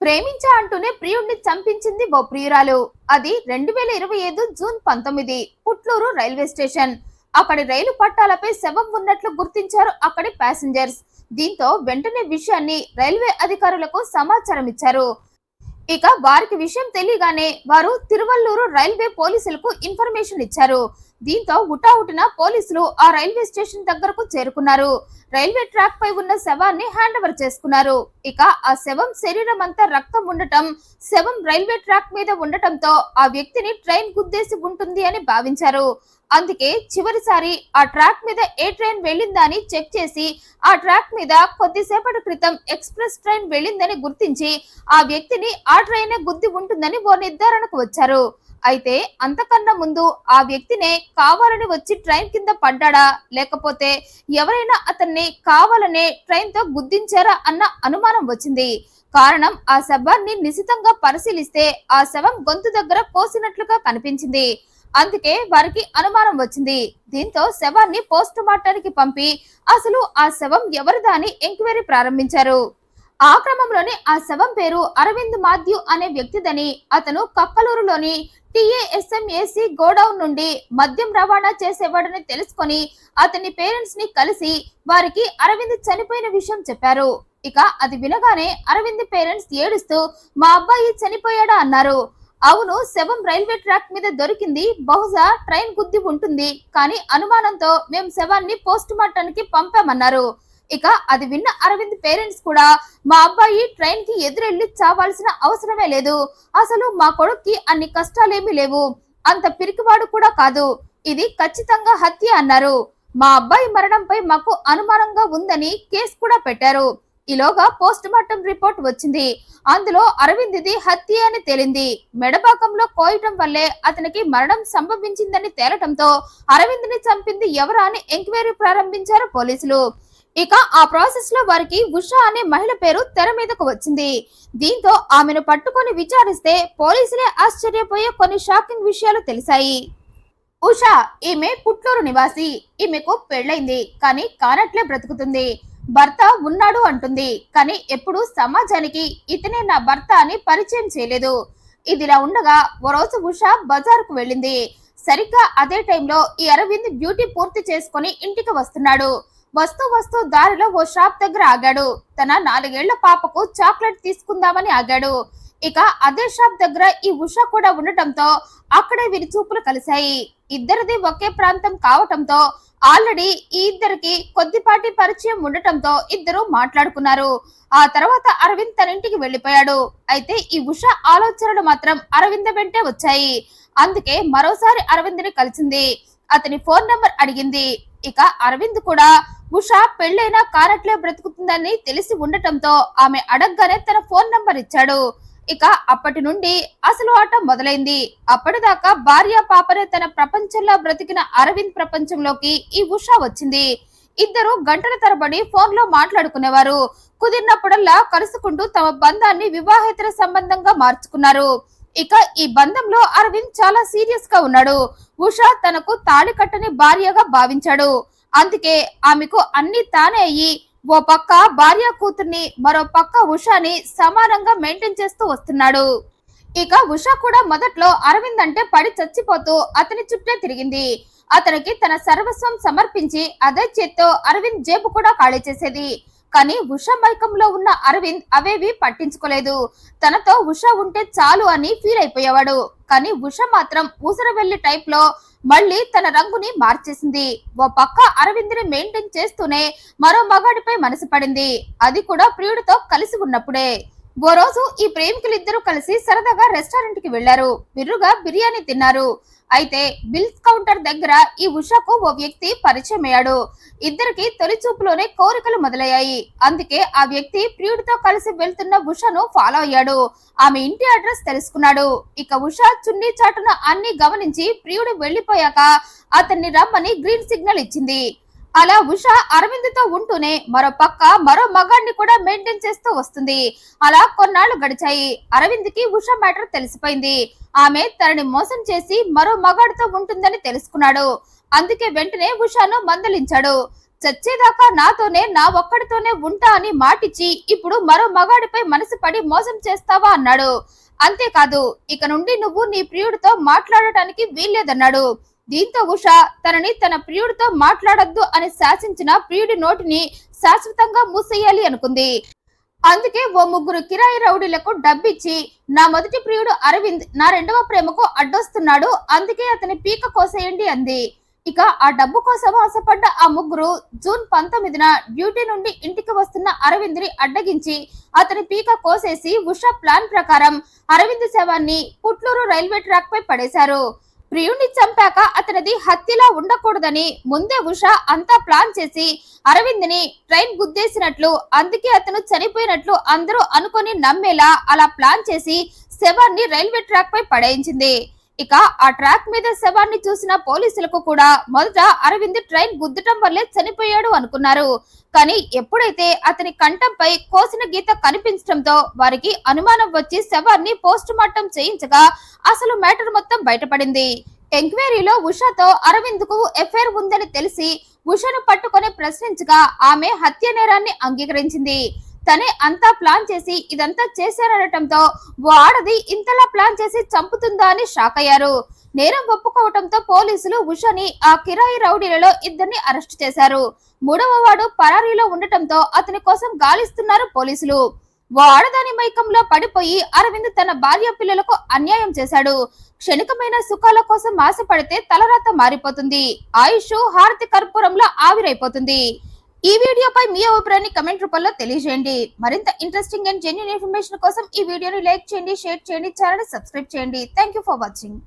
ప్రేమించా అంటూనే ప్రియుడిని చంపించింది ఓ ప్రియురాలు. అది 2025 జూన్ 19 పుట్లూరు రైల్వే స్టేషన్. అక్కడి రైలు పట్టాలపై శవం ఉన్నట్లు గుర్తించారు అక్కడి ప్యాసింజర్స్. దీంతో వెంటనే విషయాన్ని రైల్వే అధికారులకు సమాచారం ఇచ్చారు. ఇక వారికి విషయం తెలియగానే వారు తిరువల్లూరు రైల్వే పోలీసులకు ఇన్ఫర్మేషన్ ఇచ్చారు. దీంతో హుటాహుటిన పోలీసులు ఆ రైల్వే స్టేషన్ దగ్గరకు చేరుకున్నారు. రైల్వే ట్రాక్ పై ఉన్న శవాన్ని హ్యాండ్ ఓవర్ చేసుకున్నారు. ఇక ఆ శవం శరీరం అంతా రక్తం ఉండటం, శవం రైల్వే ట్రాక్ మీద ఉండటంతో ఆ వ్యక్తిని ట్రైన్ గుద్దేసి ఉంటుంది అని భావించారు. అందుకే చివరిసారి ఆ ట్రాక్ మీద ఏ ట్రైన్ వెళ్ళిందా అని చెక్ చేసి ఆ ట్రాక్ మీద కొద్దిసేపటి క్రితం ఎక్స్ప్రెస్ ట్రైన్ వెళ్ళిందని గుర్తించి ఆ వ్యక్తిని ఆ ట్రైనే గుద్ది ఉంటుందని ఓ నిర్ధారణకు వచ్చారు. అయితే అంతకన్నా ముందు ఆ వ్యక్తినే కావాలని వచ్చి ట్రైన్ కింద పడ్డాడా, లేకపోతే ఎవరైనా అతన్ని కావాలనే ట్రైన్ తో గుద్దించారా అన్న అనుమానం వచ్చింది. కారణం ఆ శవాన్ని నిశితంగా పరిశీలిస్తే ఆ శవం గొంతు దగ్గర కోసినట్లుగా కనిపించింది. అందుకే వారికి అనుమానం వచ్చింది. దీంతో శవాన్ని పోస్ట్ మార్టానికి పంపి అసలు ఆ శవం ఎవరిదా అని ఎంక్వైరీ ప్రారంభించారు. ఆ క్రమంలోనే ఆ శవం పేరు అరవింద్ మాథ్యూ అనే వ్యక్తిదని, అతను కక్కలూరులోని టీఏఎస్ఎంఏసి గోడౌన్ నుండి మద్యం రవాణా చేసేవాడని తెలుసుకొని అతని పేరెంట్స్ ని కలిసి వారికి అరవింద్ చనిపోయిన విషయం చెప్పారు. ఇక అది వినగానే అరవింద్ పేరెంట్స్ ఏడుస్తూ మా అబ్బాయి చనిపోయాడా అన్నారు. అవును, శవం రైల్వే ట్రాక్ మీద దొరికింది, బహుశా ట్రైన్ గుద్ది ఉంటుంది, కానీ అనుమానంతో మేము శవాన్ని పోస్ట్ మార్టానికి పంపామన్నారు. ఇక అది విన్న అరవింద్ పేరెంట్స్ కూడా మా అబ్బాయి ట్రైన్ కి ఎదురెళ్లి చావాల్సిన అవసరమే లేదు, అసలు మా కొడుక్కి అన్ని కష్టాలేమీ లేవు, అంత పిరికివాడు కూడా కాదు, ఇది ఖచ్చితంగా హత్య అన్నారు. మా అబ్బాయి మరణంపై మాకు అనుమానంగా ఉందని కేసు కూడా పెట్టారు. ఈలోగా పోస్ట్ మార్టం రిపోర్ట్ వచ్చింది. అందులో అరవింద్ది హత్య అని తేలింది. మెడబాకంలో కోయటం వల్లే అతనికి మరణం సంభవించిందని తేలటంతో అరవింద్ ని చంపింది ఎవరా అని ఎంక్వైరీ ప్రారంభించారు పోలీసులు. ఇక ఆ ప్రాసెస్ లో వారికి ఉషా అనే మహిళ పేరు తెర మీదకు వచ్చింది. దీంతో ఆమెను పట్టుకొని విచారిస్తే పోలీసులే ఆశ్చర్యపోయే కొన్ని షాకింగ్ విషయాలు తెలిసాయి. ఉషా ఈమె పుట్లూరు నివాసి. ఈమెకు పెళ్లైంది, కానీ కానట్లే బ్రతుకుతుంది. భర్త ఉన్నాడు అంటుంది, కానీ ఎప్పుడు సమాజానికి ఇతనే నా భర్త అని పరిచయం చేయలేదు. ఇదిలా ఉండగా ఓ రోజు ఉషా బజారుకు వెళ్ళింది. సరిగ్గా అదే టైంలో ఈ అరవింద్ డ్యూటీ పూర్తి చేసుకుని ఇంటికి వస్తున్నాడు. వస్తూ దారిలో ఓ షాప్ దగ్గర ఆగాడు. తన 4 ఏళ్ల పాపకు చాక్లెట్ తీసుకుందామని ఆగాడు. ఇక అదే షాప్ దగ్గర ఈ ఉషా కూడా ఉండటంతో అక్కడే వీరి చూపులు కలిశాయి. ఇద్దరిది ఒకే ప్రాంతం కావటంతో ఆల్రెడీ ఈ ఇద్దరికి కొద్దిపాటి పరిచయం ఉండటంతో ఇద్దరు మాట్లాడుకున్నారు. ఆ తర్వాత అరవింద్ తన ఇంటికి వెళ్లిపోయాడు. అయితే ఈ ఉషా ఆలోచనలు మాత్రం అరవింద్ వెంటే వచ్చాయి. అందుకే మరోసారి అరవింద్ ని కలిసింది. అతని ఫోన్ నెంబర్ అడిగింది. ఇక అరవింద్ కూడా ఉషా పెళ్లైనా కానట్లే బ్రతుకుతుందని తెలిసి ఉండటంతో ఆమె అడగగానే తన ఫోన్ నంబర్ ఇచ్చాడు. ఇక అప్పటి నుండి అసలు ఆట మొదలైంది. అప్పటిదాకా భార్య పాపనే తన ప్రపంచంలో బ్రతికిన అరవింద్ ప్రపంచంలోకి ఈ ఉషా వచ్చింది. ఇద్దరు గంటల తరబడి ఫోన్ లో మాట్లాడుకునేవారు. కుదిరినప్పుడల్లా కలుసుకుంటూ తమ బంధాన్ని వివాహేతర సంబంధంగా మార్చుకున్నారు. ఇక ఈ బంధంలో అరవింద్ చాలా సీరియస్ గా ఉన్నాడు. ఉషా తనకు తాళి కట్టని భార్యగా భావించాడు. అందుకే ఆమెకు అన్ని తానే అయ్యి ఓ పక్క భార్య కూతుర్ని, మరో పక్క ఉషాని సమానంగా మెయింటైన్ చేస్తూ వస్తున్నాడు. ఇక ఉషా కూడా మొదట్లో అరవింద్ అంటే పడి చచ్చిపోతూ అతని చుట్టే తిరిగింది. అతనికి తన సర్వస్వం సమర్పించి అదే చేత్తో అరవింద్ జేబు కూడా ఖాళీ చేసేది. కానీ ఉషా మైకంలో ఉన్న అరవింద్ అవేవి పట్టించుకోలేదు. తనతో ఉషా ఉంటే చాలు అని ఫీల్ అయిపోయేవాడు. కానీ ఉషా మాత్రం ఊసరవెల్లి టైప్ లో మళ్ళీ తన రంగుని మార్చేసింది. ఓ పక్క అరవింద్ ని మెయింటైన్ చేస్తూనే మరో మగాడిపై మనసు పడింది. అది కూడా ప్రియుడితో కలిసి ఉన్నప్పుడే. ఓ రోజు ఈ ప్రేమికులిద్దరూ కలిసి సరదాగా రెస్టారెంట్ కి వెళ్లారు. బిర్రుగా బిర్యానీ తిన్నారు. అయితే బిల్స్ కౌంటర్ దగ్గర ఈ ఉషాకు ఓ వ్యక్తి పరిచయం అయ్యాడు. ఇద్దరికి తొలి చూపులోనే కోరికలు మొదలయ్యాయి. అందుకే ఆ వ్యక్తి ప్రియుడితో కలిసి వెళ్తున్న ఉషాను ఫాలో అయ్యాడు. ఆమె ఇంటి అడ్రస్ తెలుసుకున్నాడు. ఇక ఉషా చున్నీ చాటున అన్ని గమనించి ప్రియుడు వెళ్లిపోయాక అతన్ని రమ్మని గ్రీన్ సిగ్నల్ ఇచ్చింది. అలా ఉషా అరవింద్ తో ఉంటూనే మరో పక్క మరో మగాడిని కూడా మెయింటైన్ చేస్తూ వస్తుంది. అలా కొన్నాళ్లు గడిచాయి. అరవింద్ కి ఉషా మ్యాటర్ తెలిసిపోయింది. ఆమె తనని మోసం చేసి మరో మగాడితో ఉంటుందని తెలుసుకున్నాడు. అందుకే వెంటనే ఉషాను మందలించాడు. చచ్చేదాకా నాతోనే నా ఒక్కడితోనే ఉంటా అని మాటిచ్చి ఇప్పుడు మరో మగాడిపై మనసు పడి మోసం చేస్తావా అన్నాడు. అంతేకాదు ఇక నుండి నువ్వు నీ ప్రియుడితో మాట్లాడటానికి వీల్లేదన్నాడు. దీంతో ఉష తనని తన ప్రియుడితో మాట్లాడొద్దు అని శాసించిన ప్రియుడి నోటిని శాశ్వతంగా మూసేయాలి అనుకుంది. అందుకే ఓ ముగ్గురు కిరాయి రౌడీలకు డబ్బిచ్చి నా మొదటి ప్రియుడు అరవింద్ నా రెండవ ప్రేమకు అడ్డొస్తున్నాడు, అందుకే అతని పీక కోసేయండి అంది. ఇక ఆ డబ్బు కోసం ఆశపడ్డ ఆ ముగ్గురు జూన్ 19న డ్యూటీ నుండి ఇంటికి వస్తున్న అరవింద్ ని అడ్డగించి అతని పీక కోసేసి ఉష ప్లాన్ ప్రకారం అరవింద్ శవాన్ని పుట్లూరు రైల్వే ట్రాక్ పై పడేశారు. ప్రియుణ్ణి చంపాక అతనిది హత్యలా ఉండకూడదని ముందే ఉష అంతా ప్లాన్ చేసి అరవింద్ ని ట్రైన్ గుద్దేసినట్లు, అందుకే అతను చనిపోయినట్లు అందరూ అనుకొని నమ్మేలా అలా ప్లాన్ చేసి శవాన్ని రైల్వే ట్రాక్ పై పడేయించింది. ఇక ఆ ట్రాక్ మీద శవాన్ని చూసిన పోలీసులకు కూడా మొదట అరవింద్ ట్రైన్ గుద్దటం వల్లే చనిపోయాడు అనుకున్నారు. కానీ ఎప్పుడైతే అతని కంఠంపై కోసిన గీత కనిపించడంతో వారికి అనుమానం వచ్చి శవాన్ని పోస్ట్ మార్టం చేయించగా అసలు మ్యాటర్ మొత్తం బయటపడింది. ఎంక్వైరీలో ఉషతో అరవింద్ కు ఎఫ్ఐఆర్ ఉందని తెలిసి ఉషను పట్టుకొని ప్రశ్నించగా ఆమె హత్య నేరాన్ని అంగీకరించింది. తనే అంతా ప్లాన్ చేసి ఇదంతా చేశారనటంతో ఓ ఆడది ఇంతలా ప్లాన్ చేసి చంపుతుందా అని షాక్ అయ్యారు. నేరం ఒప్పుకోవటంతో పోలీసులు ఉషని ఆ కిరాయి రౌడీలలో ఇద్దరిని అరెస్ట్ చేశారు. మూడవ వాడు పరారీలో ఉండటంతో అతని కోసం గాలిస్తున్నారు పోలీసులు. ఓ ఆడదాని మైకంలో పడిపోయి అరవింద్ తన భార్య పిల్లలకు అన్యాయం చేశాడు. క్షణికమైన సుఖాల కోసం ఆశపడితే తలరాత మారిపోతుంది, ఆయుష్ హారతి కర్పూరంలో ఆవిరైపోతుంది. ఈ వీడియోపై మీ అభిప్రాయాన్ని కమెంట్ రూపంలో తెలియజేయండి. మరింత ఇంట్రెస్టింగ్ అండ్ జెన్యూన్ ఇన్ఫర్మేషన్ కోసం ఈ వీడియోని లైక్ చేయండి, షేర్ చేయండి, ఛానల్ సబ్స్క్రైబ్ చేయండి. Thank you for watching.